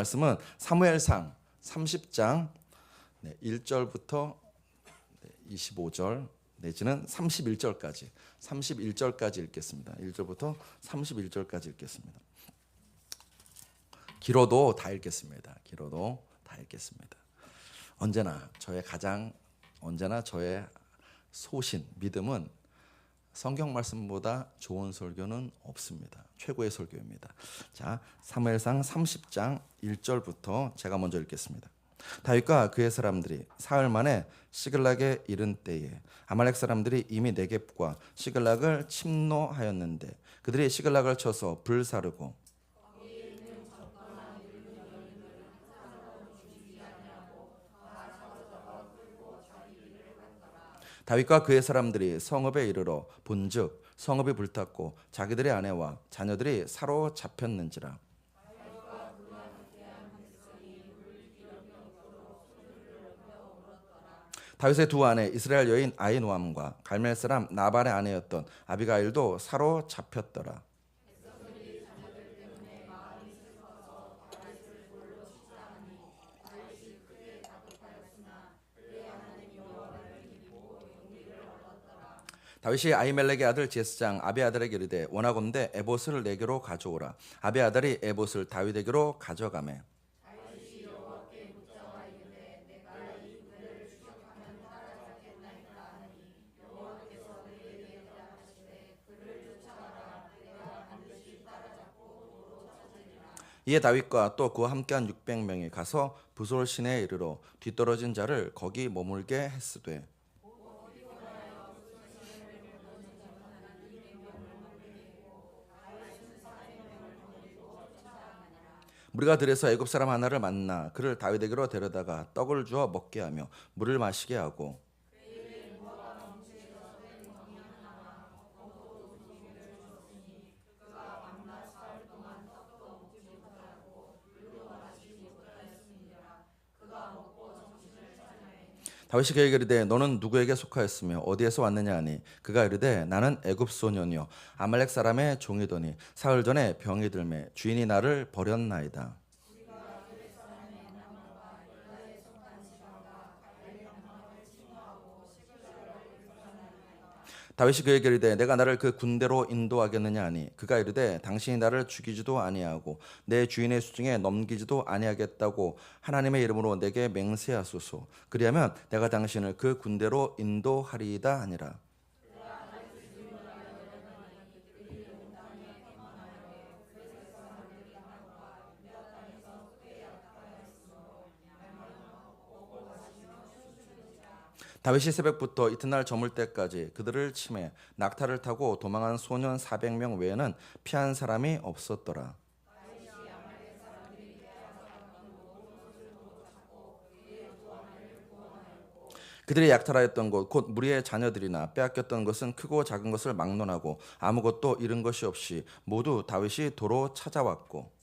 말씀은 사무엘상 30장 1절부터 25절 내지는 31절까지 읽겠습니다. 1절부터 31절까지 읽겠습니다. 길어도 다 읽겠습니다. 언제나 저의 소신, 믿음은 성경 말씀보다 좋은 설교는 없습니다. 최고의 설교입니다. 자, 사무엘상 30장 1절부터 제가 먼저 읽겠습니다. 다윗과 그의 사람들이 사흘 만에 시글락에 이른 때에 아말렉 사람들이 이미 네겝과 시글락을 침노하였는데 그들이 시글락을 쳐서 불사르고 다윗과 그의 사람들이 성읍에 이르러 본즉 성읍이 불탔고 자기들의 아내와 자녀들이 사로잡혔는지라. 다윗의 두 아내 이스라엘 여인 아히노암과 갈멜 사람 나발의 아내였던 아비가일도 사로잡혔더라. 다윗이 아히멜렉의 아들 제스장 아비아달에게 이르되 원하건대 에봇을 내게로 가져오라. 아비아달이 에봇을 다윗에게로 가져가매 이에 다윗과 또 그와 함께한 600명이 가서 부솔 시내에 이르러 뒤떨어진 자를 거기 머물게 했으되 무리가 들에서 애굽 사람 하나를 만나 그를 다윗에게로 데려다가 떡을 주어 먹게 하며 물을 마시게 하고 다윗이 그에게 이르되 너는 누구에게 속하였으며 어디에서 왔느냐 하니 그가 이르되 나는 애굽 소년이요 아말렉 사람의 종이더니 사흘 전에 병이 들매 주인이 나를 버렸나이다. 다윗이 그에게 이르되 내가 나를 그 군대로 인도하겠느냐 하니 그가 이르되 당신이 나를 죽이지도 아니하고 내 주인의 수중에 넘기지도 아니하겠다고 하나님의 이름으로 내게 맹세하소서. 그리하면 내가 당신을 그 군대로 인도하리이다 하니라. 다윗이 새벽부터 이튿날 저물 때까지 그들을 치매 낙타를 타고 도망한 소년 400명 외에는 피한 사람이 없었더라. 그들이 약탈하였던 곳 곧 무리의 자녀들이나 빼앗겼던 것은 크고 작은 것을 막론하고 아무것도 잃은 것이 없이 모두 다윗이 도로 찾아왔고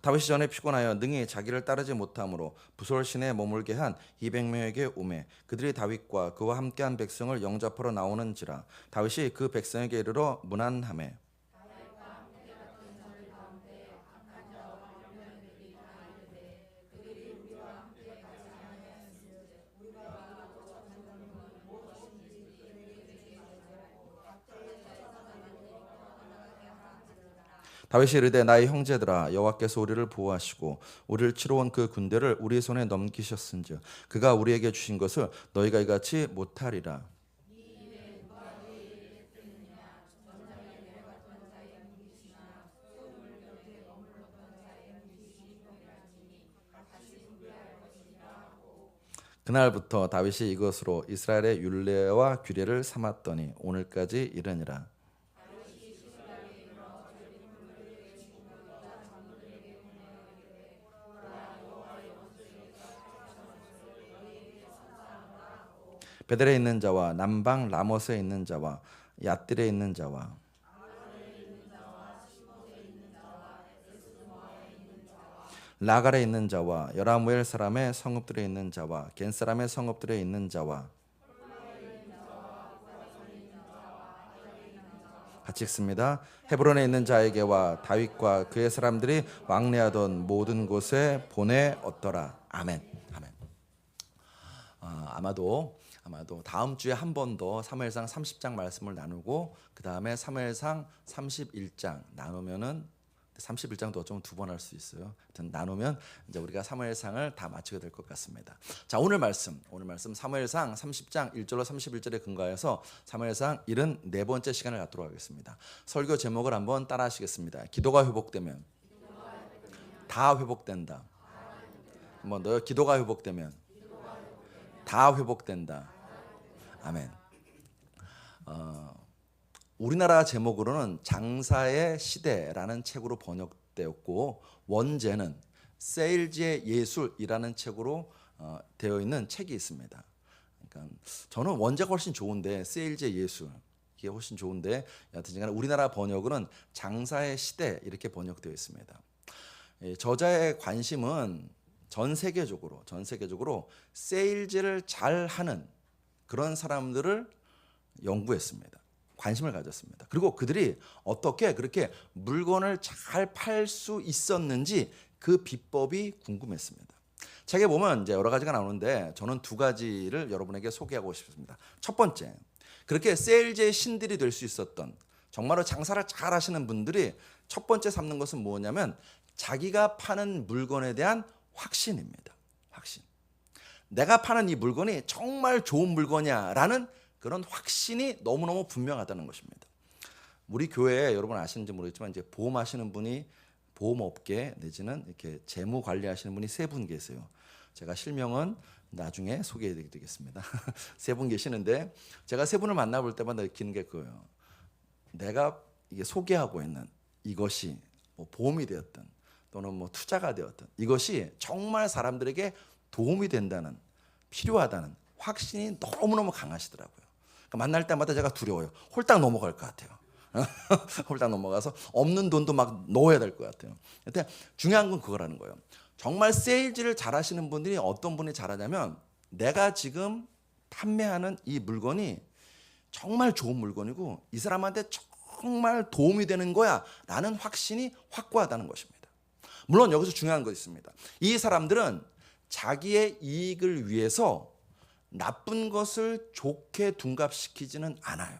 다윗이 전에 피곤하여 능히 자기를 따르지 못하므로 부솔 시내에 머물게 한 200명에게 오매 그들이 다윗과 그와 함께한 백성을 영접하러 나오는지라. 다윗이 그 백성에게 이르러 문안하매 다윗이 이르되 나의 형제들아 여호와께서 우리를 보호하시고 우리를 치러 온 그 군대를 우리 손에 넘기셨은즉 그가 우리에게 주신 것을 너희가 이같이 못하리라. 그날부터 다윗이 이것으로 이스라엘의 율례와 규례를 삼았더니 오늘까지 이르니라. 베델에 있는 자와 남방 라못에 있는 자와 얏딜에 있는 자와 라갈에 있는 자와 여라무엘 사람의 성읍들에 있는 자와 겐 사람의 성읍들에 있는 자와 같이 읽습니다. 헤브론에 있는 자에게와 다윗과 그의 사람들이 왕래하던 모든 곳에 보내었더라. 아멘. 아멘. 아마도 다음 주에 한 번 더 사무엘상 30장 말씀을 나누고 그 다음에 사무엘상 31장 나누면은 31장도 어쩌면 두 번 할 수 있어요. 하여튼 나누면 이제 우리가 사무엘상을 다 마치게 될 것 같습니다. 자, 오늘 말씀 사무엘상 30장 1절로 31절에 근거해서 사무엘상 74번째 시간을 갖도록 하겠습니다. 설교 제목을 한번 따라 하시겠습니다. 기도가 회복되면 다 회복된다. 한번 더. 기도가 회복되면 다 회복된다. 아멘. 우리나라 제목으로는 장사의 시대라는 책으로 번역되었고 원제는 세일즈의 예술이라는 책으로 되어 있는 책이 있습니다. 그러니까 저는 원제가 훨씬 좋은데 세일즈의 예술 이게 훨씬 좋은데 여하튼 우리나라 번역으로는 장사의 시대 이렇게 번역되어 있습니다. 저자의 관심은 전 세계적으로 세일즈를 잘하는 그런 사람들을 연구했습니다. 관심을 가졌습니다. 그리고 그들이 어떻게 그렇게 물건을 잘 팔 수 있었는지 그 비법이 궁금했습니다. 책에 보면 이제 여러 가지가 나오는데 저는 두 가지를 여러분에게 소개하고 싶습니다. 첫 번째, 그렇게 세일즈의 신들이 될 수 있었던 정말로 장사를 잘 하시는 분들이 첫 번째 삼는 것은 뭐냐면 자기가 파는 물건에 대한 확신입니다. 확신. 내가 파는 이 물건이 정말 좋은 물건이야라는 그런 확신이 너무너무 분명하다는 것입니다. 우리 교회에 여러분 아시는지 모르겠지만 이제 보험하시는 분이 보험업계 내지는 이렇게 재무 관리하시는 분이 세 분 계세요. 제가 실명은 나중에 소개해드리겠습니다. 세 분 계시는데 제가 세 분을 만나볼 때마다 느끼는 게 그거예요. 내가 이게 소개하고 있는 이것이 뭐 보험이 되었든 또는 뭐 투자가 되었든 이것이 정말 사람들에게 도움이 된다는 필요하다는 확신이 너무너무 강하시더라고요. 그러니까 만날 때마다 제가 두려워요. 홀딱 넘어갈 것 같아요. 홀딱 넘어가서 없는 돈도 막 넣어야 될 것 같아요. 근데 중요한 건 그거라는 거예요. 정말 세일즈를 잘하시는 분들이 어떤 분이 잘하냐면 내가 지금 판매하는 이 물건이 정말 좋은 물건이고 이 사람한테 정말 도움이 되는 거야 라는 확신이 확고하다는 것입니다. 물론 여기서 중요한 거 있습니다. 이 사람들은 자기의 이익을 위해서 나쁜 것을 좋게 둔갑시키지는 않아요.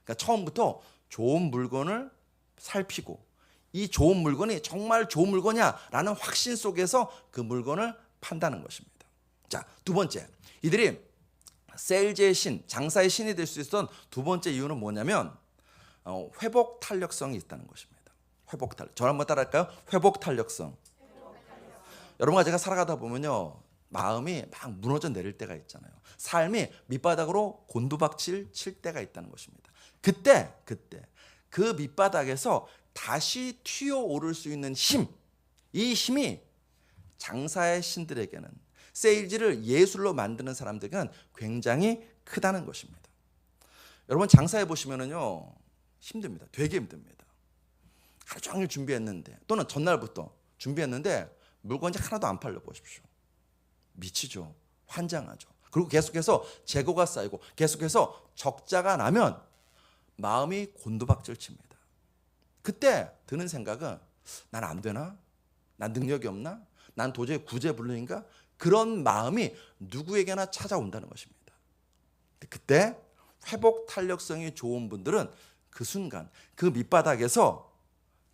그러니까 처음부터 좋은 물건을 살피고 이 좋은 물건이 정말 좋은 물건이야라는 확신 속에서 그 물건을 판다는 것입니다. 자, 두 번째, 이들이 세일즈의 신, 장사의 신이 될 수 있었던 두 번째 이유는 뭐냐면 회복 탄력성이 있다는 것입니다. 회복 탄력. 저를 한번 따라할까요? 회복 탄력성. 여러분과 제가 살아가다 보면요. 마음이 막 무너져 내릴 때가 있잖아요. 삶이 밑바닥으로 곤두박질 칠 때가 있다는 것입니다. 그때 그 밑바닥에서 다시 튀어오를 수 있는 힘, 이 힘이 장사의 신들에게는 세일즈를 예술로 만드는 사람들에게는 굉장히 크다는 것입니다. 여러분 장사해 보시면은요 힘듭니다. 되게 힘듭니다. 하루 종일 준비했는데 또는 전날부터 준비했는데 물건이 하나도 안 팔려 보십시오. 미치죠. 환장하죠. 그리고 계속해서 재고가 쌓이고 계속해서 적자가 나면 마음이 곤두박질 칩니다. 그때 드는 생각은 난 안 되나? 난 능력이 없나? 난 도저히 구제불능인가? 그런 마음이 누구에게나 찾아온다는 것입니다. 그때 회복 탄력성이 좋은 분들은 그 순간 그 밑바닥에서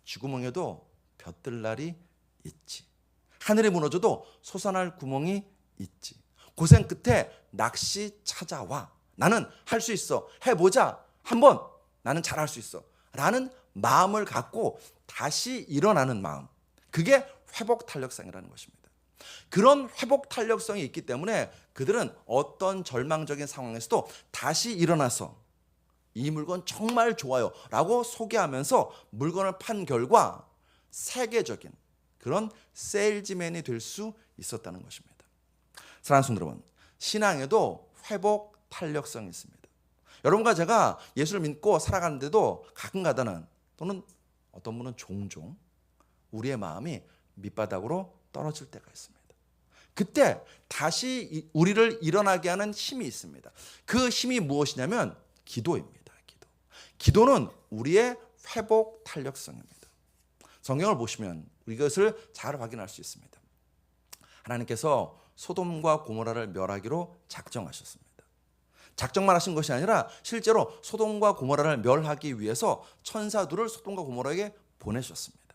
쥐구멍에도 벼뜰 날이 있지. 하늘이 무너져도 솟아날 구멍이 있지. 고생 끝에 낚시 찾아와. 나는 할 수 있어. 해보자. 한번 나는 잘할 수 있어. 라는 마음을 갖고 다시 일어나는 마음. 그게 회복 탄력성이라는 것입니다. 그런 회복 탄력성이 있기 때문에 그들은 어떤 절망적인 상황에서도 다시 일어나서 이 물건 정말 좋아요 라고 소개하면서 물건을 판 결과 세계적인 그런 세일즈맨이 될 수 있었다는 것입니다. 사랑하는 성도 여러분, 신앙에도 회복 탄력성이 있습니다. 여러분과 제가 예수를 믿고 살아가는데도 가끔가다는 또는 어떤 분은 종종 우리의 마음이 밑바닥으로 떨어질 때가 있습니다. 그때 다시 우리를 일어나게 하는 힘이 있습니다. 그 힘이 무엇이냐면 기도입니다. 기도. 기도는 우리의 회복 탄력성입니다. 성경을 보시면 이것을 잘 확인할 수 있습니다. 하나님께서 소돔과 고모라를 멸하기로 작정하셨습니다. 작정만 하신 것이 아니라 실제로 소돔과 고모라를 멸하기 위해서 천사들을 소돔과 고모라에게 보내셨습니다.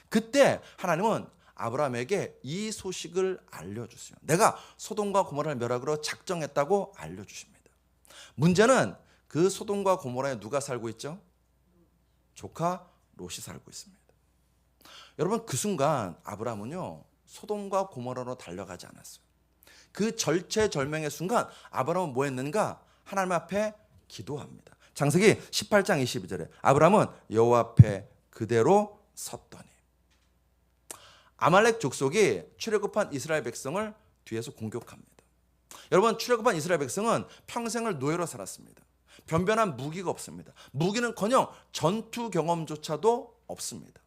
그때 하나님은 아브라함에게 이 소식을 알려주세요. 내가 소돔과 고모라를 멸하기로 작정했다고 알려주십니다. 문제는 그 소돔과 고모라에 누가 살고 있죠? 조카 롯이 살고 있습니다. 여러분, 그 순간 아브라함은요 소돔과 고모라로 달려가지 않았어요. 그 절체절명의 순간 아브라함은 뭐 했는가? 하나님 앞에 기도합니다. 창세기 18장 22절에 아브라함은 여호와 앞에 그대로 섰더니. 아말렉 족속이 출애굽한 이스라엘 백성을 뒤에서 공격합니다. 여러분, 출애굽한 이스라엘 백성은 평생을 노예로 살았습니다. 변변한 무기가 없습니다. 무기는커녕 전투 경험조차도 없습니다.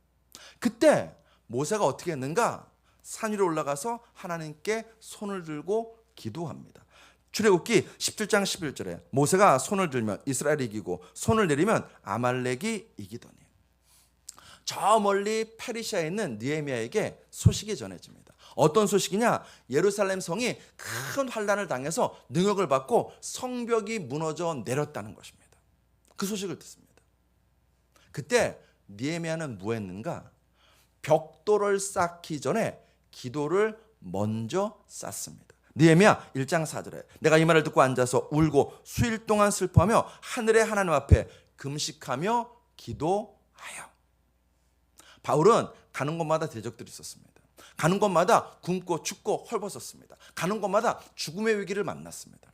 그때 모세가 어떻게 했는가? 산 위로 올라가서 하나님께 손을 들고 기도합니다. 출애굽기 17장 11절에 모세가 손을 들면 이스라엘이 이기고 손을 내리면 아말렉이 이기더니. 저 멀리 페르시아에 있는 느헤미야에게 소식이 전해집니다. 어떤 소식이냐? 예루살렘 성이 큰 환난을 당해서 능욕을 받고 성벽이 무너져 내렸다는 것입니다. 그 소식을 듣습니다. 그때 느헤미야는 뭐 했는가? 벽돌을 쌓기 전에 기도를 먼저 쌓습니다. 느헤미야 1장 4절에 내가 이 말을 듣고 앉아서 울고 수일 동안 슬퍼하며 하늘의 하나님 앞에 금식하며 기도하여. 바울은 가는 곳마다 대적들이 있었습니다. 가는 곳마다 굶고 춥고 헐벗었습니다. 가는 곳마다 죽음의 위기를 만났습니다.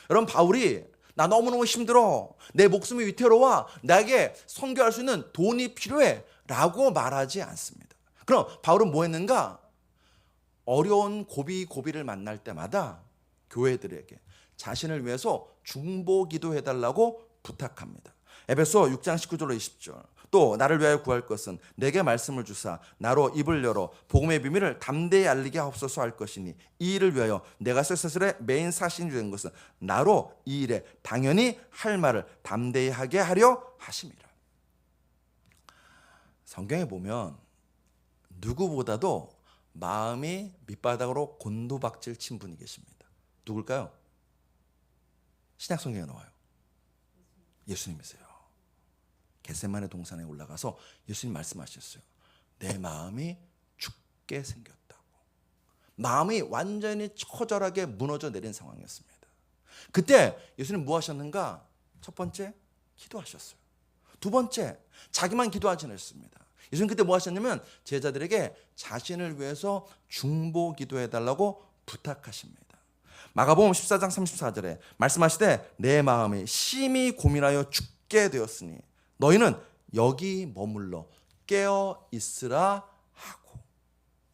여러분, 바울이 나 너무너무 힘들어, 내 목숨이 위태로워, 나에게 선교할 수 있는 돈이 필요해 라고 말하지 않습니다. 그럼 바울은 뭐 했는가? 어려운 고비를 만날 때마다 교회들에게 자신을 위해서 중보 기도해달라고 부탁합니다. 에베소 6장 19절로 20절. 또 나를 위하여 구할 것은 내게 말씀을 주사 나로 입을 열어 복음의 비밀을 담대히 알리게 하옵소서 할 것이니 이 일을 위하여 내가 쇠사슬의 메인 사신이 된 것은 나로 이 일에 당연히 할 말을 담대히 하게 하려 하심이라. 성경에 보면 누구보다도 마음이 밑바닥으로 곤두박질 친 분이 계십니다. 누굴까요? 신약 성경에 나와요. 예수님이세요. 겟세마네 동산에 올라가서 예수님 말씀하셨어요. 내 마음이 죽게 생겼다고. 마음이 완전히 처절하게 무너져 내린 상황이었습니다. 그때 예수님 뭐 하셨는가? 첫 번째, 기도하셨어요. 두 번째, 자기만 기도하지 않았습니다. 예수님 그때 뭐 하셨냐면 제자들에게 자신을 위해서 중보 기도해달라고 부탁하십니다. 마가복음 14장 34절에 말씀하시되 내 마음이 심히 고민하여 죽게 되었으니 너희는 여기 머물러 깨어 있으라 하고.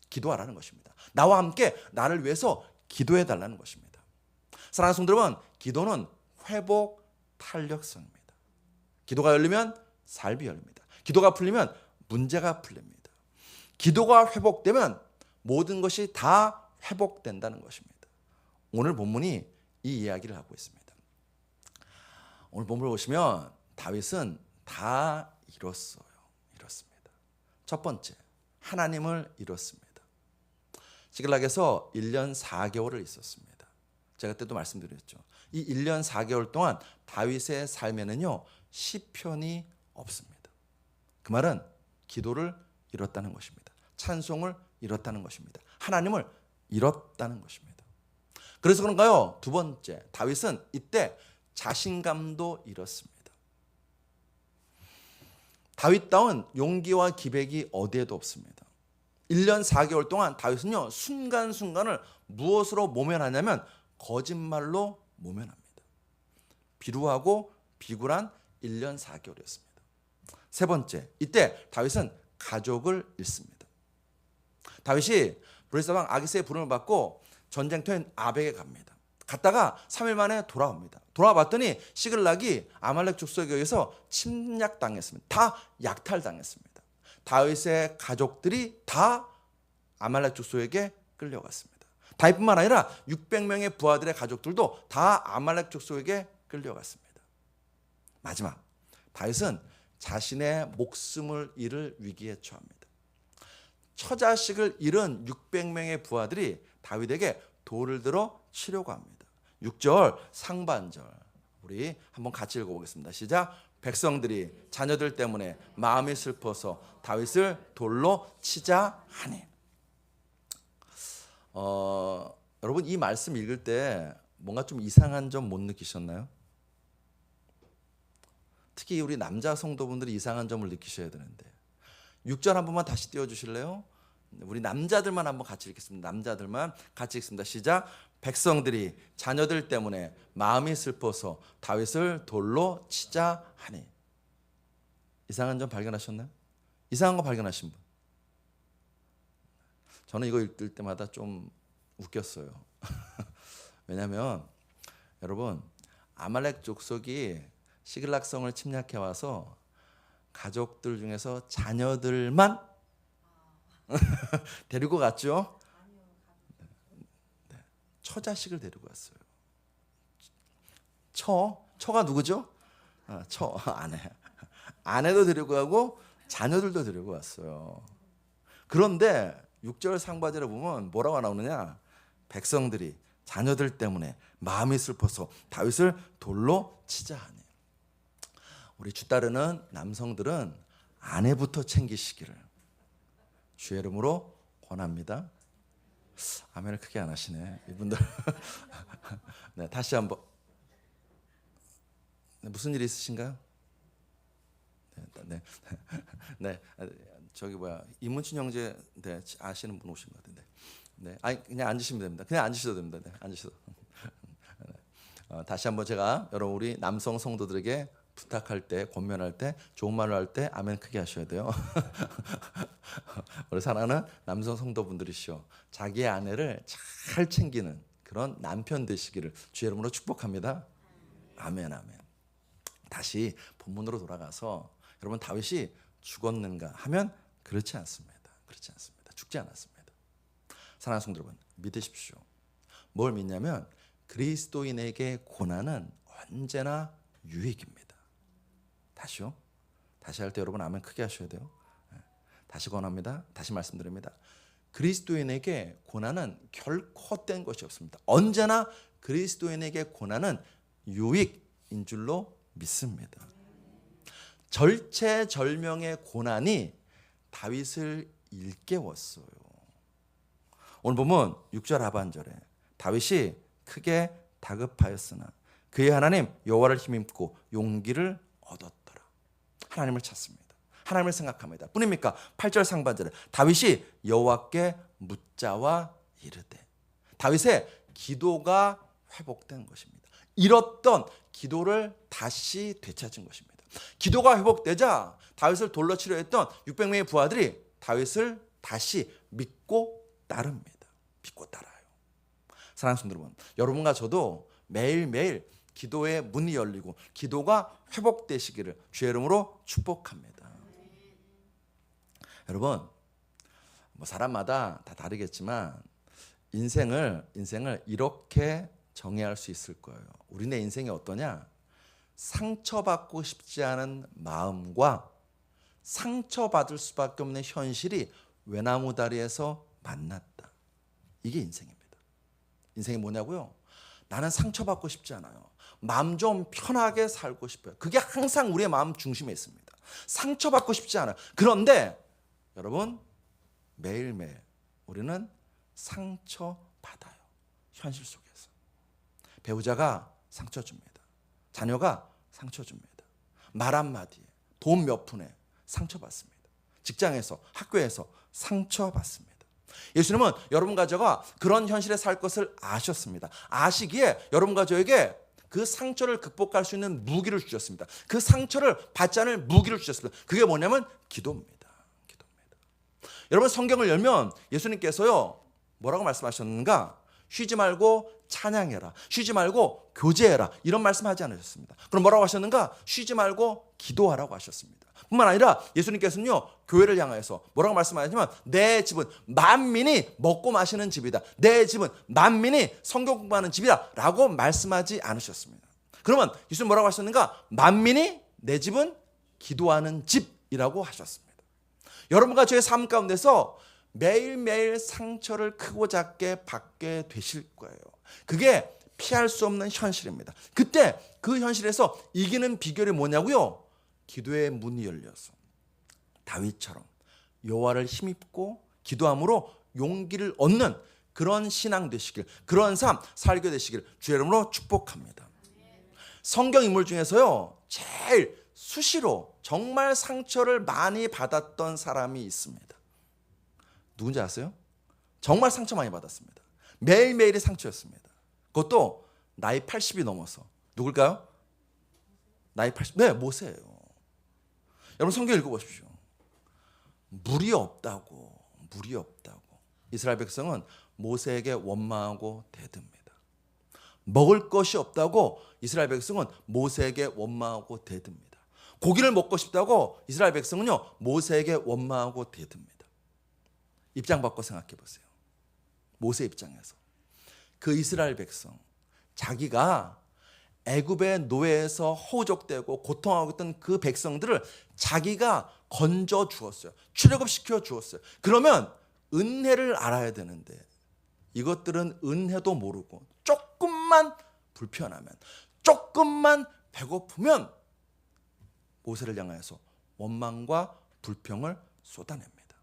기도하라는 것입니다. 나와 함께 나를 위해서 기도해 달라는 것입니다. 사랑하는 성도 여러분, 기도는 회복 탄력성입니다. 기도가 열리면 삶이 열립니다. 기도가 풀리면 문제가 풀립니다. 기도가 회복되면 모든 것이 다 회복된다는 것입니다. 오늘 본문이 이 이야기를 하고 있습니다. 오늘 본문을 보시면 다윗은 다 잃었습니다. 첫 번째, 하나님을 잃었습니다. 시글락에서 1년 4개월을 있었습니다. 제가 그때도 말씀드렸죠. 이 1년 4개월 동안 다윗의 삶에는요 시편이 없습니다. 그 말은 기도를 잃었다는 것입니다. 찬송을 잃었다는 것입니다. 하나님을 잃었다는 것입니다. 그래서 그런가요? 두 번째, 다윗은 이때 자신감도 잃었습니다. 다윗다운 용기와 기백이 어디에도 없습니다. 1년 4개월 동안 다윗은요 순간순간을 무엇으로 모면하냐면 거짓말로 모면합니다. 비루하고 비굴한 1년 4개월이었습니다. 세 번째, 이때 다윗은 가족을 잃습니다. 다윗이 브레스왕 아기스의 부름을 받고 전쟁터인 아벡에 갑니다. 갔다가 3일 만에 돌아옵니다. 돌아봤더니 시글락이 아말렉 족속에 의해서 침략당했습니다. 다 약탈당했습니다. 다윗의 가족들이 다 아말렉 족속에게 끌려갔습니다. 다윗뿐만 아니라 600명의 부하들의 가족들도 다 아말렉 족속에게 끌려갔습니다. 마지막, 다윗은 자신의 목숨을 잃을 위기에 처합니다. 처자식을 잃은 600명의 부하들이 다윗에게 돌을 들어 치려고 합니다. 6절 상반절 우리 한번 같이 읽어보겠습니다. 시작. 백성들이 자녀들 때문에 마음이 슬퍼서 다윗을 돌로 치자 하니. 여러분 이 말씀 읽을 때 뭔가 좀 이상한 점 못 느끼셨나요? 특히 우리 남자 성도분들이 이상한 점을 느끼셔야 되는데 6절 한 번만 다시 띄워주실래요? 우리 남자들만 한번 같이 읽겠습니다. 남자들만 같이 읽습니다. 시작. 백성들이 자녀들 때문에 마음이 슬퍼서 다윗을 돌로 치자 하니. 이상한 점 발견하셨나요? 이상한 거 발견하신 분? 저는 이거 읽을 때마다 좀 웃겼어요. 왜냐하면 여러분 아말렉 족속이 시글락성을 침략해 와서 가족들 중에서 자녀들만 데리고 갔죠. 네. 처자식을 데리고 왔어요. 처가 누구죠? 아내도 데리고 가고 자녀들도 데리고 왔어요. 그런데 6절 상반절에 보면 뭐라고 나오느냐? 백성들이 자녀들 때문에 마음이 슬퍼서 다윗을 돌로 치자 하니. 우리 주 따르는 남성들은 아내부터 챙기시기를 주의 이름으로 권합니다. 아멘을 크게 안 하시네 이분들. 네, 다시 한번. 네, 무슨 일이 있으신가요? 네, 저기 이문춘 형제 네, 아시는 분 오신 것 같은데. 네, 아니 그냥 앉으시면 됩니다. 그냥 앉으셔도 됩니다. 네, 앉으셔도. 다시 한번 제가 여러분 우리 남성 성도들에게 부탁할 때, 권면할 때, 좋은 말을 할 때 아멘 크게 하셔야 돼요. 우리 사랑하는 남성 성도분들이시오. 자기의 아내를 잘 챙기는 그런 남편 되시기를 주의 이름으로 축복합니다. 아멘, 아멘. 다시 본문으로 돌아가서 여러분 다윗이 죽었는가 하면 그렇지 않습니다. 그렇지 않습니다. 죽지 않았습니다. 사랑하는 성도 여러분 믿으십시오. 뭘 믿냐면 그리스도인에게 고난은 언제나 유익입니다. 다시요. 다시 할 때 여러분 아멘 크게 하셔야 돼요. 다시 권합니다. 다시 말씀드립니다. 그리스도인에게 고난은 결코 헛된 것이 없습니다. 언제나 그리스도인에게 고난은 유익인 줄로 믿습니다. 절체절명의 고난이 다윗을 일깨웠어요. 오늘 보면 6절 하반절에 다윗이 크게 다급하였으나 그의 하나님 여호와를 힘입고 용기를 얻었더라. 하나님을 찾습니다. 하나님을 생각합니다. 뿐입니까? 8절 상반절에 다윗이 여호와께 묻자와 이르되. 다윗의 기도가 회복된 것입니다. 잃었던 기도를 다시 되찾은 것입니다. 기도가 회복되자 다윗을 돌로 치려 했던 600명의 부하들이 다윗을 다시 믿고 따릅니다. 믿고 따라요. 사랑하는 성도 여러분, 여러분과 저도 매일매일 기도의 문이 열리고 기도가 회복되시기를 주의 이름으로 축복합니다. 여러분, 사람마다 다 다르겠지만 인생을 이렇게 정의할 수 있을 거예요. 우리네 인생이 어떠냐? 상처받고 싶지 않은 마음과 상처받을 수밖에 없는 현실이 외나무다리에서 만났다. 이게 인생입니다. 인생이 뭐냐고요? 나는 상처받고 싶지 않아요. 마음 좀 편하게 살고 싶어요. 그게 항상 우리의 마음 중심에 있습니다. 상처받고 싶지 않아요. 그런데 여러분 매일매일 우리는 상처받아요. 현실 속에서. 배우자가 상처 줍니다. 자녀가 상처 줍니다. 말 한마디에, 돈 몇 푼에 상처받습니다. 직장에서, 학교에서 상처받습니다. 예수님은 여러분과 저가 그런 현실에 살 것을 아셨습니다. 아시기에 여러분과 저에게 그 상처를 극복할 수 있는 무기를 주셨습니다. 그 상처를 받지 않을 무기를 주셨습니다. 그게 뭐냐면 기도입니다. 기도입니다. 여러분 성경을 열면 예수님께서요 뭐라고 말씀하셨는가? 쉬지 말고 찬양해라. 쉬지 말고 교제해라. 이런 말씀하지 않으셨습니다. 그럼 뭐라고 하셨는가? 쉬지 말고 기도하라고 하셨습니다. 뿐만 아니라 예수님께서는요 교회를 향해서 뭐라고 말씀하셨냐면 내 집은 만민이 먹고 마시는 집이다. 내 집은 만민이 성경 공부하는 집이다 라고 말씀하지 않으셨습니다. 그러면 예수님 뭐라고 하셨는가? 만민이 내 집은 기도하는 집이라고 하셨습니다. 여러분과 저의 삶 가운데서 매일매일 상처를 크고 작게 받게 되실 거예요. 그게 피할 수 없는 현실입니다. 그때 그 현실에서 이기는 비결이 뭐냐고요? 기도의 문이 열려서 다윗처럼 여호와를 힘입고 기도함으로 용기를 얻는 그런 신앙 되시길, 그런 삶 살게 되시길 주의 이름으로 축복합니다. 성경 인물 중에서요, 제일 수시로 정말 상처를 많이 받았던 사람이 있습니다. 누군지 아세요? 정말 상처 많이 받았습니다. 매일매일이 상처였습니다. 그것도 나이 80이 넘어서. 누굴까요? 나이 80. 네, 모세예요. 여러분 성경 읽어보십시오. 물이 없다고. 이스라엘 백성은 모세에게 원망하고 대듭니다. 먹을 것이 없다고 이스라엘 백성은 모세에게 원망하고 대듭니다. 고기를 먹고 싶다고 이스라엘 백성은요, 모세에게 원망하고 대듭니다. 입장 바꿔 생각해 보세요. 모세 입장에서 그 이스라엘 백성, 자기가 애굽의 노예에서 허우적대고 고통하고 있던 그 백성들을 자기가 건져 주었어요. 출애굽시켜 주었어요. 그러면 은혜를 알아야 되는데 이것들은 은혜도 모르고 조금만 불편하면, 조금만 배고프면 모세를 향해서 원망과 불평을 쏟아냅니다.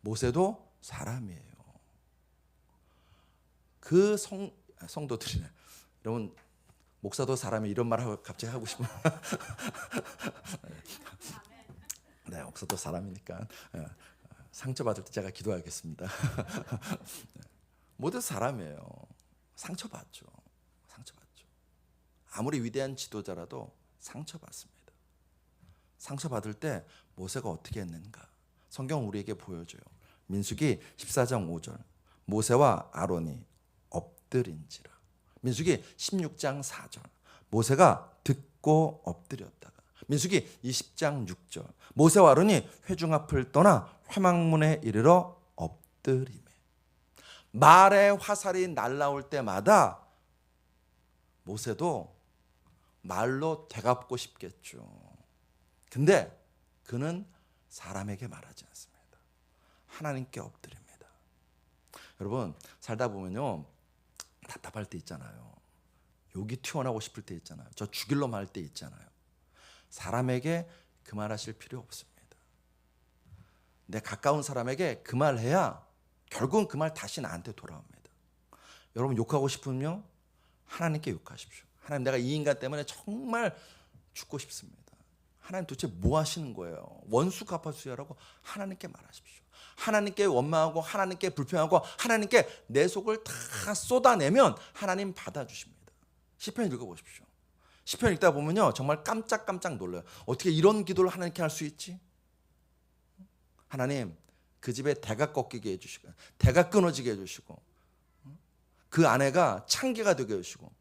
모세도 사람이에요. 그 성도들이네. 여러분 목사도 사람이 이런 말 하고 갑자기 하고 싶으면 네, 목사도 사람이니까 상처받을 때 제가 기도하겠습니다. 모두 사람이에요. 상처받죠. 아무리 위대한 지도자라도 상처받습니다. 상처받을 때 모세가 어떻게 했는가? 성경 우리에게 보여줘요. 민수기 14장 5절. 모세와 아론이 엎드린지라. 민수기 16장 4절. 모세가 듣고 엎드렸다가. 민수기 20장 6절. 모세와 아론이 회중 앞을 떠나 회막문에 이르러 엎드리매. 말의 화살이 날아올 때마다 모세도 말로 되갚고 싶겠죠. 근데 그는 사람에게 말하지 않습니다. 하나님께 엎드립니다. 여러분 살다 보면요, 답답할 때 있잖아요. 욕이 튀어나오고 싶을 때 있잖아요. 저 죽일러 말 때 있잖아요. 사람에게 그 말하실 필요 없습니다. 내 가까운 사람에게 그 말해야 결국은 그 말 다시 나한테 돌아옵니다. 여러분 욕하고 싶으면 하나님께 욕하십시오. 하나님, 내가 이 인간 때문에 정말 죽고 싶습니다. 하나님 도대체 뭐 하시는 거예요? 원수 갚아주세요라고 하나님께 말하십시오. 하나님께 원망하고 하나님께 불평하고 하나님께 내 속을 다 쏟아내면 하나님 받아주십니다. 시편 읽어보십시오. 시편 읽다 보면요, 정말 깜짝깜짝 놀라요. 어떻게 이런 기도를 하나님께 할 수 있지? 하나님, 그 집에 대가 꺾이게 해주시고, 대가 끊어지게 해주시고, 그 아내가 창기가 되게 해주시고,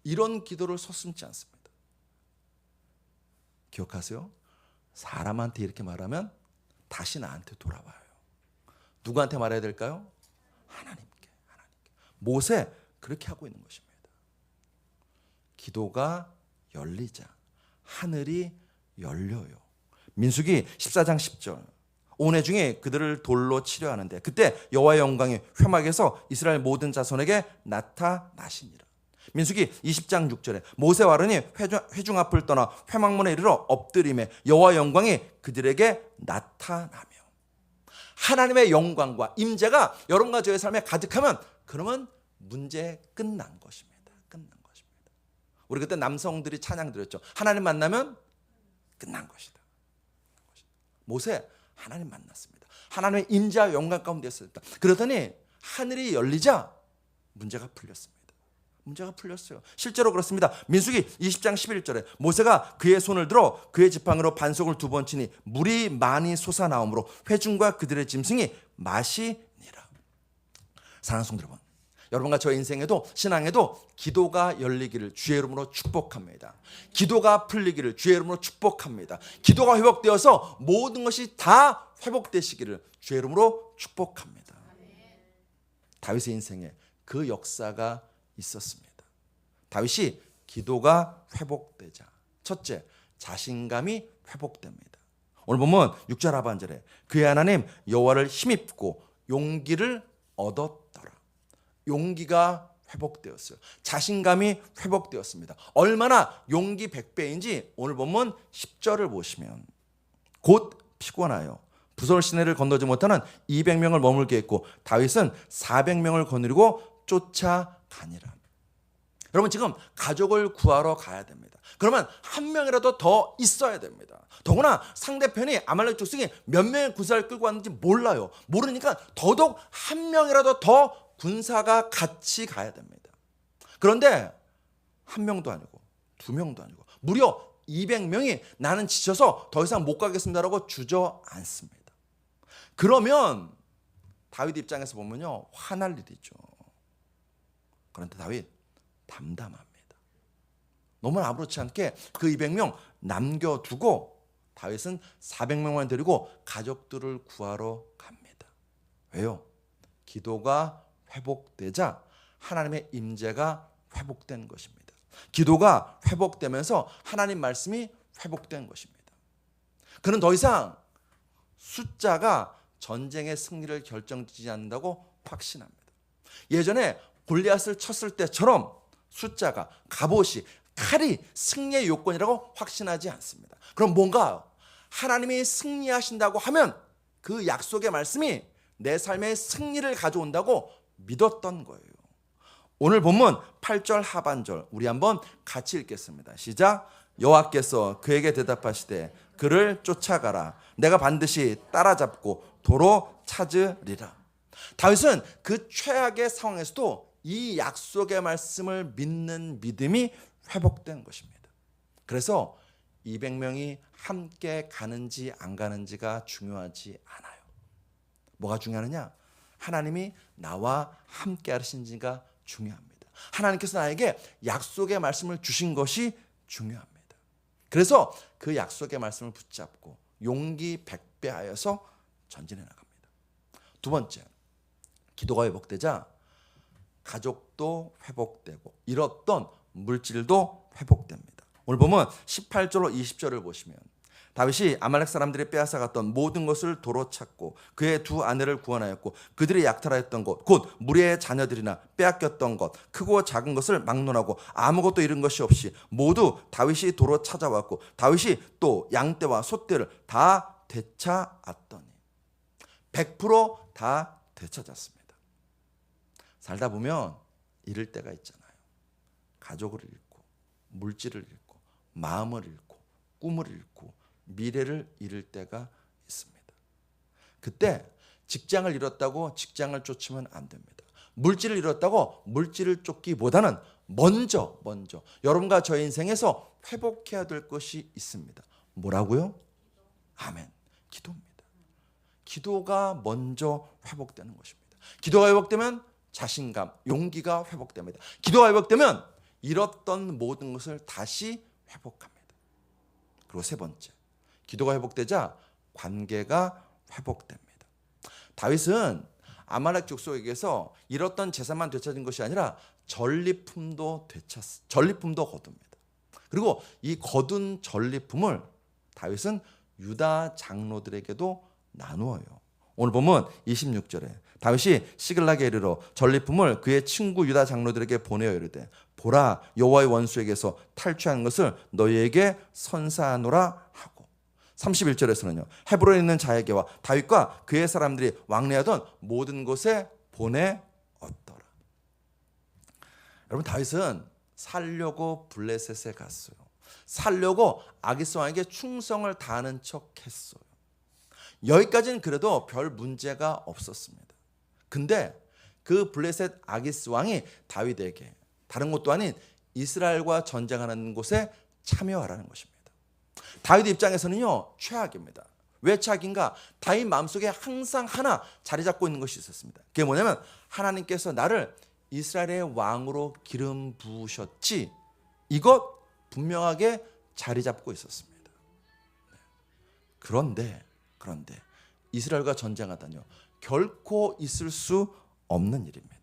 이런 기도를 서슴지 않습니다. 기억하세요? 사람한테 이렇게 말하면 다시 나한테 돌아와요. 누구한테 말해야 될까요? 하나님께. 모세 그렇게 하고 있는 것입니다. 기도가 열리자 하늘이 열려요. 민수기 14장 10절. 온 회중이 그들을 돌로 치려 하는데 그때 여호와의 영광이 회막에서 이스라엘 모든 자손에게 나타나시니라. 민수기 20장 6절에 모세와 아론이 회중 앞을 떠나 회막문에 이르러 엎드림에 여호와의 영광이 그들에게 나타나며. 하나님의 영광과 임재가 여러분과 저의 삶에 가득하면 그러면 문제 끝난 것입니다. 우리 그때 남성들이 찬양 드렸죠. 하나님 만나면 끝난 것이다. 모세 하나님 만났습니다. 하나님의 임재와 영광 가운데 있었다. 그러더니 하늘이 열리자 문제가 풀렸습니다. 문제가 풀렸어요. 실제로 그렇습니다. 민수기 20장 11절에 모세가 그의 손을 들어 그의 지팡이로 반석을 2번 치니 물이 많이 솟아나오므로 회중과 그들의 짐승이 마시니라. 사랑하는 성도 여러분, 여러분과 저의 인생에도 신앙에도 기도가 열리기를 주의 이름으로 축복합니다. 기도가 풀리기를 주의 이름으로 축복합니다. 기도가 회복되어서 모든 것이 다 회복되시기를 주의 이름으로 축복합니다. 다윗의 인생에 그 역사가 있었습니다. 다윗이 기도가 회복되자 첫째, 자신감이 회복됩니다. 오늘 보면 6절 하반절에 그의 하나님 여호와를 힘입고 용기를 얻었더라. 용기가 회복되었어요. 자신감이 회복되었습니다. 얼마나 용기 100배인지 오늘 보면 10절을 보시면 곧 피곤하여 부솔 시내를 건너지 못하는 200명을 머물게 했고 다윗은 400명을 거느리고 쫓아가니라. 여러분 지금 가족을 구하러 가야 됩니다. 그러면 한 명이라도 더 있어야 됩니다. 더구나 상대편이 아말렉 족속이 몇 명의 군사를 끌고 왔는지 몰라요. 모르니까 더더욱 한 명이라도 더 군사가 같이 가야 됩니다. 그런데 한 명도 아니고 두 명도 아니고 무려 200명이 나는 지쳐서 더 이상 못 가겠습니다라고 주저앉습니다. 그러면 다윗 입장에서 보면요 화날 일이죠. 그런데 다윗 담담합니다. 너무나 아무렇지 않게 그 200명 남겨두고 다윗은 400명만 데리고 가족들을 구하러 갑니다. 왜요? 기도가 회복되자 하나님의 임재가 회복된 것입니다. 기도가 회복되면서 하나님 말씀이 회복된 것입니다. 그는 더 이상 숫자가 전쟁의 승리를 결정짓지 않는다고 확신합니다. 예전에 골리앗을 쳤을 때처럼 숫자가, 갑옷이, 칼이 승리의 요건이라고 확신하지 않습니다. 그럼 뭔가 하나님이 승리하신다고 하면 그 약속의 말씀이 내 삶에 승리를 가져온다고 믿었던 거예요. 오늘 본문 8절 하반절 우리 한번 같이 읽겠습니다. 시작. 여호와께서 그에게 대답하시되 그를 쫓아가라. 내가 반드시 따라잡고 도로 찾으리라. 다윗은 그 최악의 상황에서도 이 약속의 말씀을 믿는 믿음이 회복된 것입니다. 그래서 200명이 함께 가는지 안 가는지가 중요하지 않아요. 뭐가 중요하느냐? 하나님이 나와 함께 하신지가 중요합니다. 하나님께서 나에게 약속의 말씀을 주신 것이 중요합니다. 그래서 그 약속의 말씀을 붙잡고 용기 100배 하여서 전진해 나갑니다. 두 번째, 기도가 회복되자 가족도 회복되고 잃었던 물질도 회복됩니다. 오늘 보면 18절로 20절을 보시면 다윗이 아말렉 사람들이 빼앗아갔던 모든 것을 도로 찾고 그의 두 아내를 구원하였고 그들이 약탈하였던 것 곧 무리의 자녀들이나 빼앗겼던 것 크고 작은 것을 막론하고 아무것도 잃은 것이 없이 모두 다윗이 도로 찾아왔고 다윗이 또 양떼와 소떼를 다 되찾았더니 100%다 되찾았습니다. 살다 보면 잃을 때가 있잖아요. 가족을 잃고 물질을 잃고 마음을 잃고 꿈을 잃고 미래를 잃을 때가 있습니다. 그때 직장을 잃었다고 직장을 쫓으면 안 됩니다. 물질을 잃었다고 물질을 쫓기보다는 먼저 여러분과 저의 인생에서 회복해야 될 것이 있습니다. 뭐라고요? 아멘. 기도입니다. 기도가 먼저 회복되는 것입니다. 기도가 회복되면 자신감, 용기가 회복됩니다. 기도가 회복되면 잃었던 모든 것을 다시 회복합니다. 그리고 세 번째, 기도가 회복되자 관계가 회복됩니다. 다윗은 아말렉 족속에게서 잃었던 재산만 되찾은 것이 아니라 전리품도 거둡니다. 그리고 이 거둔 전리품을 다윗은 유다 장로들에게도 나누어요. 오늘 보면 26절에 다윗이 시글락에 이르러 전리품을 그의 친구 유다 장로들에게 보내어 이르되 보라 여호와의 원수에게서 탈취한 것을 너희에게 선사하노라 하고 31절에서는요 헤브론에 있는 자에게와 다윗과 그의 사람들이 왕래하던 모든 곳에 보내었더라. 여러분 다윗은 살려고 블레셋에 갔어요. 살려고 아기스 왕에게 충성을 다하는 척 했어요. 여기까지는 그래도 별 문제가 없었습니다. 근데 그 블레셋 아기스 왕이 다윗에게 다른 것도 아닌 이스라엘과 전쟁하는 곳에 참여하라는 것입니다. 다윗 입장에서는요 최악입니다. 왜 최악인가? 다윗 마음속에 항상 하나 자리 잡고 있는 것이 있었습니다. 그게 뭐냐면 하나님께서 나를 이스라엘의 왕으로 기름 부으셨지, 이것 분명하게 자리 잡고 있었습니다. 그런데 이스라엘과 전쟁하다니요 결코 있을 수 없는 일입니다.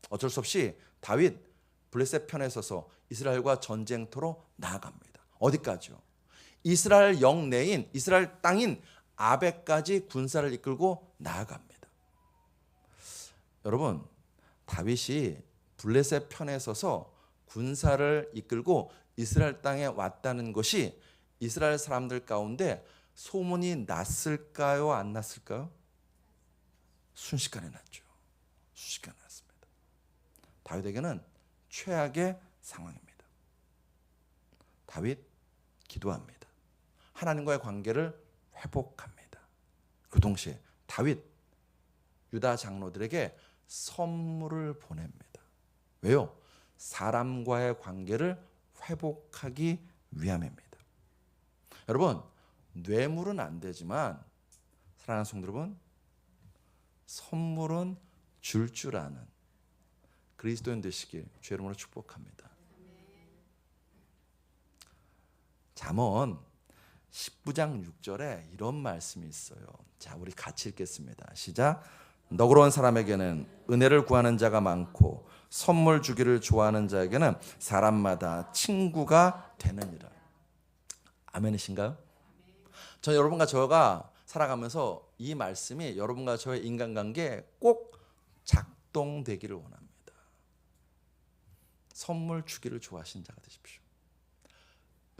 어쩔 수 없이 다윗 블레셋 편에 서서 이스라엘과 전쟁터로 나아갑니다. 어디까지요? 이스라엘 영내인 이스라엘 땅인 아벡까지 군사를 이끌고 나아갑니다. 여러분, 다윗이 블레셋 편에 서서 군사를 이끌고 이스라엘 땅에 왔다는 것이 이스라엘 사람들 가운데 소문이 났을까요? 안 났을까요? 순식간에 났죠. 순식간에 났습니다. 다윗에게는 최악의 상황입니다. 다윗 기도합니다. 하나님과의 관계를 회복합니다. 그 동시에 다윗 유다 장로들에게 선물을 보냅니다. 왜요? 사람과의 관계를 회복하기 위함입니다. 여러분, 뇌물은 안 되지만 사랑하는 성도 여러분, 선물은 줄 아는 그리스도인 되시길 주의 이름으로 축복합니다. 잠언 19장 6절에 이런 말씀이 있어요. 자, 우리 같이 읽겠습니다. 시작. 너그러운 사람에게는 은혜를 구하는 자가 많고 선물 주기를 좋아하는 자에게는 사람마다 친구가 되느니라. 아멘이신가요? 전 여러분과 저가 살아가면서 이 말씀이 여러분과 저의 인간관계에 꼭 작동되기를 원합니다. 선물 주기를 좋아하시는 자가 되십시오.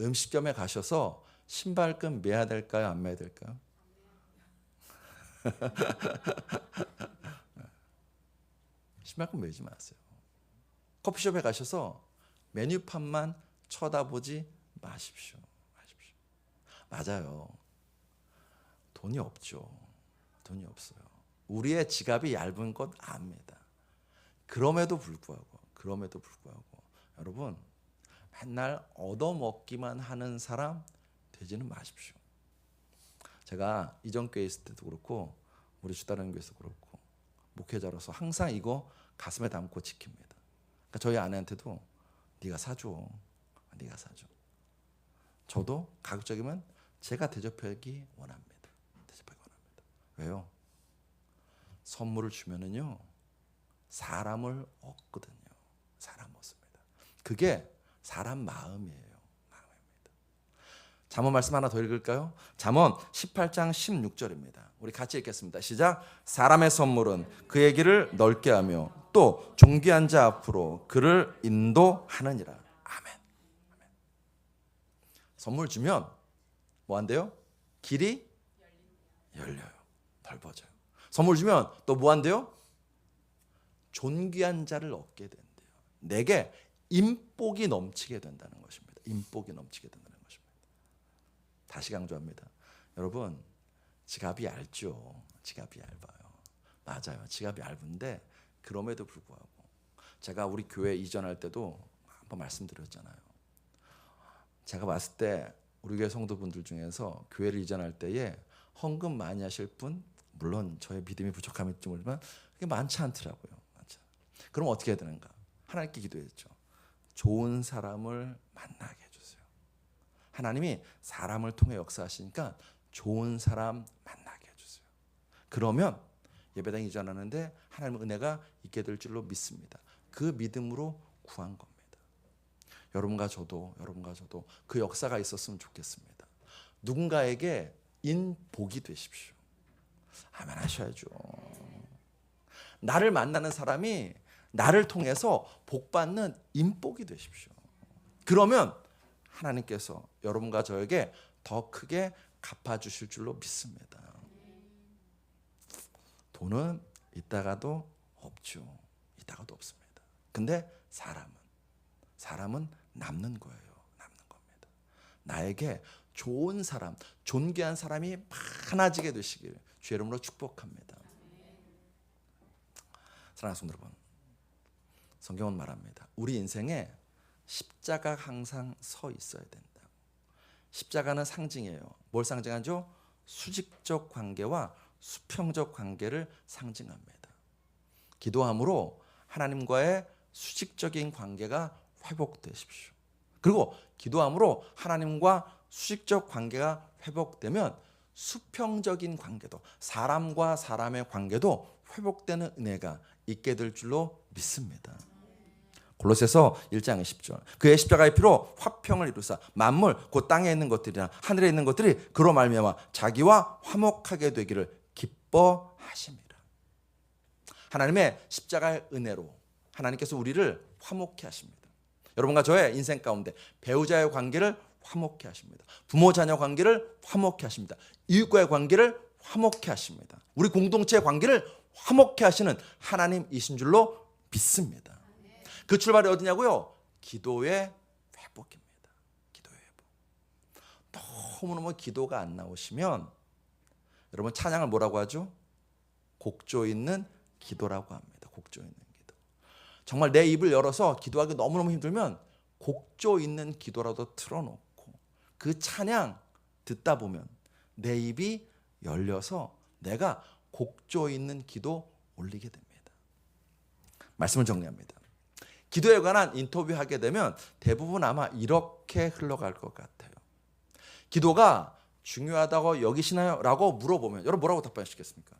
음식점에 가셔서 신발끈 매야 될까요? 안 매야 될까요? 신발끈 매지 마세요. 커피숍에 가셔서 메뉴판만 쳐다보지 마십시오. 맞아요. 돈이 없죠. 돈이 없어요. 우리의 지갑이 얇은 것 압니다. 그럼에도 불구하고 여러분, 맨날 얻어먹기만 하는 사람 되지는 마십시오. 제가 이전 교회 있을 때도 그렇고 우리 주다른 교회에서 그렇고 목회자로서 항상 이거 가슴에 담고 지킵니다. 그러니까 저희 아내한테도 네가 사줘. 저도 가급적이면 제가 대접하기 원합니다. 왜요? 선물을 주면은요 사람을 얻거든요. 사람 얻습니다. 그게 사람 마음이에요. 잠언 말씀 하나 더 읽을까요? 잠언 18장 16절입니다. 우리 같이 읽겠습니다. 시작. 사람의 선물은 그의 길을 넓게 하며 또 존귀한 자 앞으로 그를 인도하느니라. 아멘. 선물 주면 뭐 한대요? 길이 열려요. 넓어져요. 선물 주면 또 뭐 한대요? 존귀한 자를 얻게 된대요. 내게 인복이 넘치게 된다는 것입니다. 인복이 넘치게 된다는 것입니다. 다시 강조합니다. 여러분, 지갑이 얇죠. 지갑이 얇아요. 맞아요. 지갑이 얇은데 그럼에도 불구하고 제가 우리 교회 이전할 때도 한번 말씀드렸잖아요. 제가 봤을 때 우리 교회 성도분들 중에서 교회를 이전할 때에 헌금 많이 하실 분, 물론 저의 믿음이 부족함일지 모르지만 그게 많지 않더라고요. 그럼 어떻게 해야 되는가? 하나님께 기도했죠. 좋은 사람을 만나게 해주세요. 하나님이 사람을 통해 역사하시니까 좋은 사람 만나게 해주세요. 그러면 예배당 이전하는데 하나님의 은혜가 있게 될 줄로 믿습니다. 그 믿음으로 구한 겁니다. 여러분과 저도 그 역사가 있었으면 좋겠습니다. 누군가에게 인복이 되십시오. 아멘 하셔야죠. 나를 만나는 사람이 나를 통해서 복받는 인복이 되십시오. 그러면 하나님께서 여러분과 저에게 더 크게 갚아주실 줄로 믿습니다. 돈은 있다가도 없죠. 있다가도 없습니다. 근데 사람은 남는 거예요. 남는 겁니다. 나에게 좋은 사람, 존귀한 사람이 많아지게 되시길 주의 이름으로 축복합니다. 사랑하는 성도 여러분, 성경은 말합니다. 우리 인생에 십자가가 항상 서 있어야 된다. 십자가는 상징이에요. 뭘 상징하죠? 수직적 관계와 수평적 관계를 상징합니다. 기도함으로 하나님과의 수직적인 관계가 회복되십시오. 그리고 기도함으로 하나님과 수직적 관계가 회복되면 수평적인 관계도, 사람과 사람의 관계도 회복되는 은혜가 있게 될 줄로 믿습니다. 골로새서 1장 10절. 그의 십자가의 피로 화평을 이루사 만물 곧 땅에 있는 것들이나 하늘에 있는 것들이 그로 말미암아 자기와 화목하게 되기를 기뻐하심이라. 하나님의 십자가의 은혜로 하나님께서 우리를 화목케 하십니다. 여러분과 저의 인생 가운데 배우자의 관계를 화목케 하십니다. 부모 자녀 관계를 화목케 하십니다. 이웃과의 관계를 화목케 하십니다. 우리 공동체의 관계를 화목케 하시는 하나님이신 줄로 믿습니다. 그 출발이 어디냐고요? 기도의 회복입니다. 기도의 회복. 너무너무 기도가 안 나오시면 여러분 찬양을 뭐라고 하죠? 곡조 있는 기도라고 합니다. 곡조 있는 기도. 정말 내 입을 열어서 기도하기 너무너무 힘들면 곡조 있는 기도라도 틀어놓고 그 찬양 듣다 보면 내 입이 열려서 내가 곡조 있는 기도 올리게 됩니다. 말씀을 정리합니다. 기도에 관한 인터뷰하게 되면 대부분 아마 이렇게 흘러갈 것 같아요. 기도가 중요하다고 여기시나요? 라고 물어보면 여러분 뭐라고 답변하시겠습니까?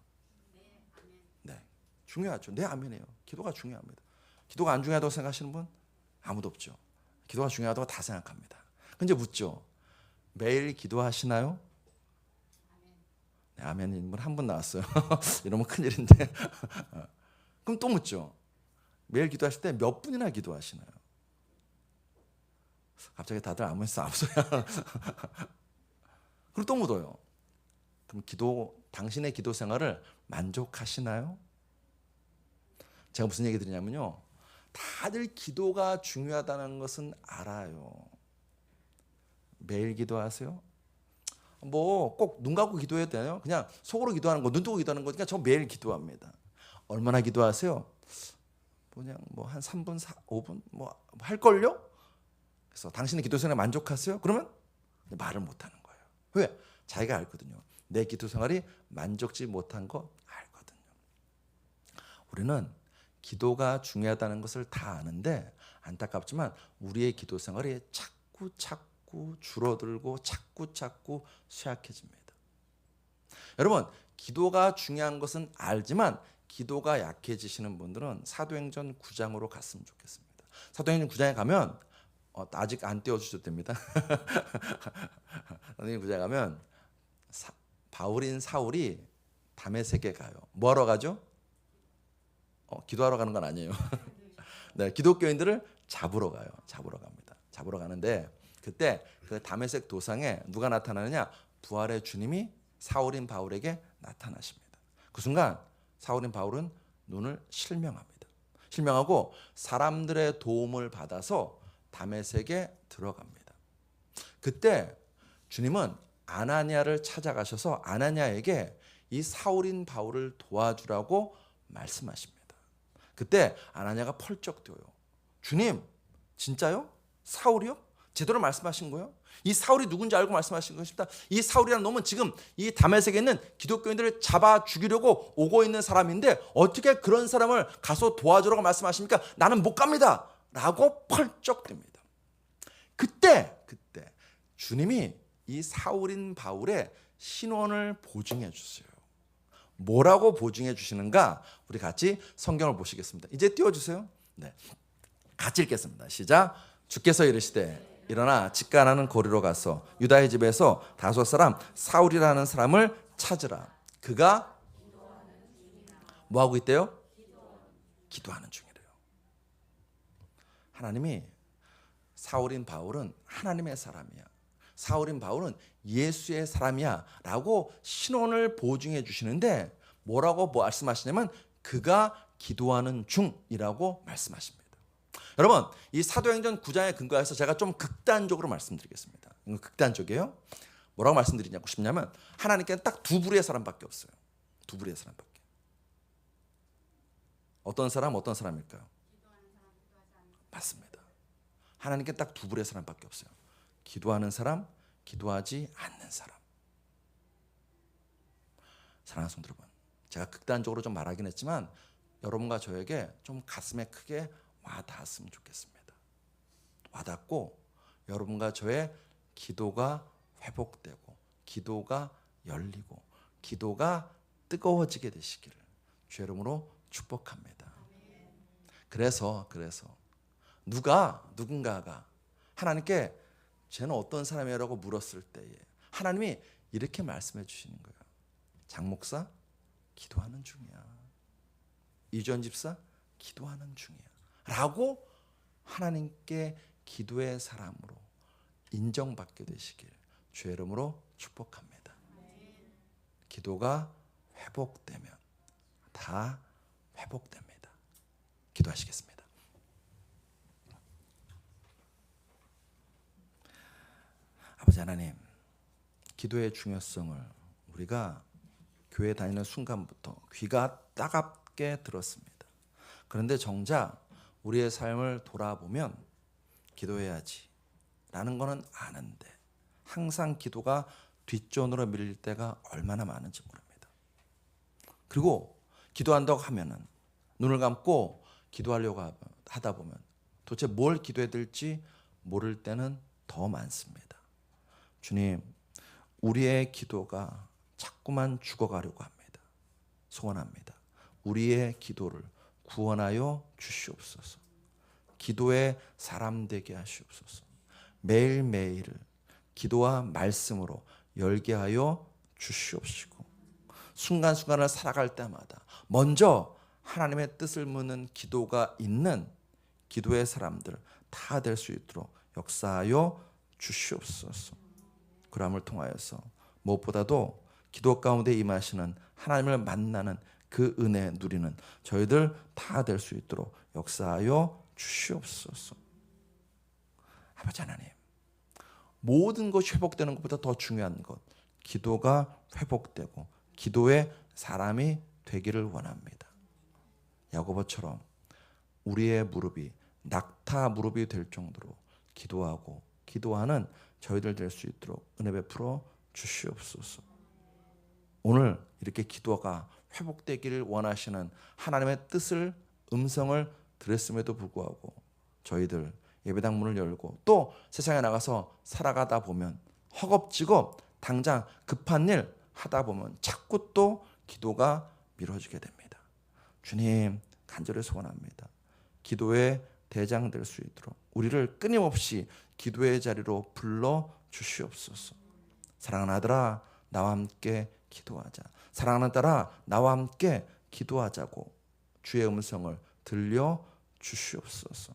네, 중요하죠. 네, 아멘이에요. 기도가 중요합니다. 기도가 안 중요하다고 생각하시는 분 아무도 없죠. 기도가 중요하다고 다 생각합니다. 근데 묻죠. 매일 기도하시나요? 네, 아멘인 분 한 분 나왔어요. 이러면 큰일인데. 그럼 또 묻죠. 매일 기도하실 때 몇 분이나 기도하시나요? 갑자기 다들 아무 소리야. 그리고 또 묻어요. 그럼 당신의 기도 생활을 만족하시나요? 제가 무슨 얘기 드리냐면요. 다들 기도가 중요하다는 것은 알아요. 매일 기도하세요? 뭐 꼭 눈 감고 기도해도 되나요? 그냥 속으로 기도하는 거, 눈 뜨고 기도하는 거니까 저 매일 기도합니다. 얼마나 기도하세요? 그냥 뭐 한 3분, 5분 뭐 할걸요? 그래서 당신의 기도 생활에 만족하세요? 그러면 말을 못하는 거예요. 왜? 자기가 알거든요. 내 기도 생활이 만족지 못한 거 알거든요. 우리는 기도가 중요하다는 것을 다 아는데 안타깝지만 우리의 기도 생활이 자꾸 줄어들고 자꾸 쇠약해집니다. 여러분, 기도가 중요한 것은 알지만 기도가 약해지시는 분들은 사도행전 9장으로 갔으면 좋겠습니다. 사도행전 9장에 가면 아직 안 띄워주셔도 됩니다. 사도행전 9장에 가면 바울인 사울이 다메섹에 가요. 뭐하러 가죠? 기도하러 가는 건 아니에요. 네, 기독교인들을 잡으러 가요. 잡으러 갑니다. 잡으러 가는데 그때 그 다메섹 도상에 누가 나타나느냐? 부활의 주님이 사울인 바울에게 나타나십니다. 그 순간 사울인 바울은 눈을 실명합니다. 실명하고 사람들의 도움을 받아서 다메섹에 들어갑니다. 그때 주님은 아나니아를 찾아가셔서 아나니아에게 이 사울인 바울을 도와주라고 말씀하십니다. 그때 아나니아가 펄쩍 뛰어요. 주님, 진짜요? 사울이요? 제대로 말씀하신 거예요? 이 사울이 누군지 알고 말씀하신 것입니다. 이 사울이라는 놈은 지금 이 다메섹에 있는 기독교인들을 잡아 죽이려고 오고 있는 사람인데 어떻게 그런 사람을 가서 도와주라고 말씀하십니까? 나는 못 갑니다. 라고 펄쩍 뜁니다. 그때 주님이 이 사울인 바울의 신원을 보증해 주세요. 뭐라고 보증해 주시는가? 우리 같이 성경을 보시겠습니다. 이제 띄워주세요. 네, 같이 읽겠습니다. 시작. 주께서 이르시되 일어나 직가나는 거리로 가서 유다의 집에서 5 사람 사울이라는 사람을 찾으라. 그가 뭐하고 있대요? 기도하는 중이래요. 하나님이 사울인 바울은 하나님의 사람이야. 사울인 바울은 예수의 사람이야 라고 신원을 보증해 주시는데 뭐라고 말씀하시냐면 그가 기도하는 중이라고 말씀하십니다. 여러분, 이 사도행전 9장에 근거해서 제가 좀 극단적으로 말씀드리겠습니다. 이건 극단적이에요. 뭐라고 말씀드리냐고 싶냐면 하나님께는 딱 2부류의 사람밖에 없어요. 2부류의 사람밖에. 어떤 사람일까요? 맞습니다. 하나님께 딱 2부류의 사람밖에 없어요. 기도하는 사람, 기도하지 않는 사람. 사랑하는 성도 여러분, 제가 극단적으로 좀 말하긴 했지만 여러분과 저에게 좀 가슴에 크게 와닿았으면 좋겠습니다. 와닿고 여러분과 저의 기도가 회복되고 기도가 열리고 기도가 뜨거워지게 되시기를 주의 이름으로 축복합니다. 그래서 누군가가 하나님께 쟤는 어떤 사람이라고 물었을 때에 하나님이 이렇게 말씀해 주시는 거예요. 장 목사 기도하는 중이야. 이전 집사 기도하는 중이야. 라고 하나님께 기도의 사람으로 인정받게 되시길 주의 이름으로 축복합니다. 기도가 회복되면 다 회복됩니다. 기도하시겠습니다. 아버지 하나님, 기도의 중요성을 우리가 교회 다니는 순간부터 귀가 따갑게 들었습니다. 그런데 정작 우리의 삶을 돌아보면 기도해야지 라는 거는 아는데 항상 기도가 뒷전으로 밀릴 때가 얼마나 많은지 모릅니다. 그리고 기도한다고 하면은 눈을 감고 기도하려고 하다 보면 도대체 뭘 기도해야 될지 모를 때는 더 많습니다. 주님, 우리의 기도가 자꾸만 죽어가려고 합니다. 소원합니다. 우리의 기도를 구원하여 주시옵소서. 기도의 사람 되게 하시옵소서. 매일매일을 기도와 말씀으로 열게 하여 주시옵시고 순간순간을 살아갈 때마다 먼저 하나님의 뜻을 묻는 기도가 있는 기도의 사람들 다 될 수 있도록 역사하여 주시옵소서. 그럼을 통하여서 무엇보다도 기도 가운데 임하시는 하나님을 만나는 그 은혜 누리는 저희들 다 될 수 있도록 역사하여 주시옵소서. 아버지 하나님, 모든 것이 회복되는 것보다 더 중요한 것, 기도가 회복되고 기도의 사람이 되기를 원합니다. 야고보처럼 우리의 무릎이 낙타 무릎이 될 정도로 기도하고 기도하는 저희들 될 수 있도록 은혜 베풀어 주시옵소서. 오늘 이렇게 기도가 회복되기를 원하시는 하나님의 뜻을 음성을 들었음에도 불구하고 저희들 예배당 문을 열고 또 세상에 나가서 살아가다 보면 허겁지겁 당장 급한 일 하다 보면 자꾸 또 기도가 미뤄지게 됩니다. 주님, 간절히 소원합니다. 기도의 대장 될 수 있도록 우리를 끊임없이 기도의 자리로 불러 주시옵소서. 사랑하는 아들아, 나와 함께 기도하자. 사랑하는 딸아, 나와 함께 기도하자고 주의 음성을 들려 주시옵소서.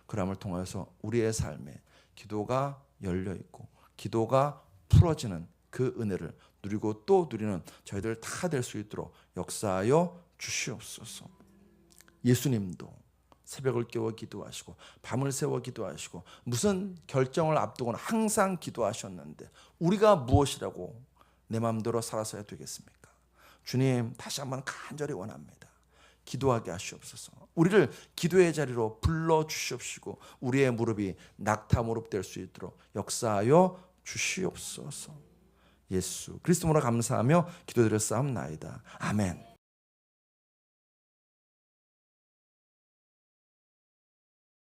그럼을 통해서 우리의 삶에 기도가 열려 있고 기도가 풀어지는 그 은혜를 누리고 또 누리는 저희들 다 될 수 있도록 역사하여 주시옵소서. 예수님도 새벽을 깨워 기도하시고 밤을 새워 기도하시고 무슨 결정을 앞두고는 항상 기도하셨는데 우리가 무엇이라고 내 마음대로 살아서야 되겠습니까? 주님, 다시 한번 간절히 원합니다. 기도하게 하시옵소서. 우리를 기도의 자리로 불러 주시옵시고 우리의 무릎이 낙타 무릎 될 수 있도록 역사하여 주시옵소서. 예수 그리스도로 감사하며 기도드렸사옵나이다. 아멘.